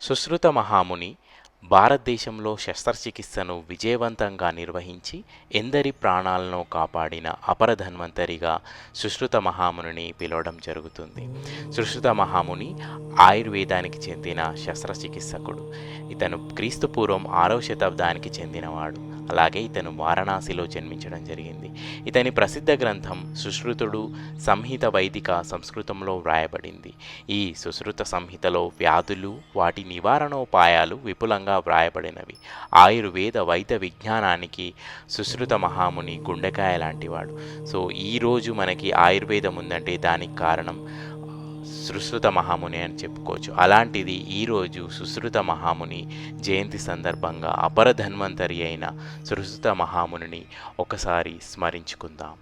సుశ్రుత మహాముని భారతదేశంలో శస్త్రచికిత్సను విజయవంతంగా నిర్వహించి ఎందరి ప్రాణాలను కాపాడిన అపర ధన్వంతరిగా సుశ్రుత మహామునిని పిలవడం జరుగుతుంది. సుశ్రుత మహాముని ఆయుర్వేదానికి చెందిన శస్త్రచికిత్సకుడు. ఇతను క్రీస్తు పూర్వం 6వ శతాబ్దానికి చెందినవాడు. అలాగే ఇతను వారణాసిలో జన్మించడం జరిగింది. ఇతని ప్రసిద్ధ గ్రంథం సుశ్రుతుడు సంహిత వైదిక సంస్కృతంలో వ్రాయబడింది. ఈ సుశ్రుత సంహితలో వ్యాధులు, వాటి నివారణోపాయాలు విపులంగా వ్రాయబడినవి. ఆయుర్వేద వైద్య విజ్ఞానానికి సుశ్రుత మహాముని గుండెకాయ లాంటివాడు. సో ఈరోజు మనకి ఆయుర్వేదం ఉందంటే దానికి కారణం సుశ్రుత మహాముని అని చెప్పుకోవచ్చు. అలాంటిది ఈరోజు సుశ్రుత మహాముని జయంతి సందర్భంగా అపర ధన్వంతరి అయిన సుశ్రుత మహామునిని ఒకసారి స్మరించుకుందాం.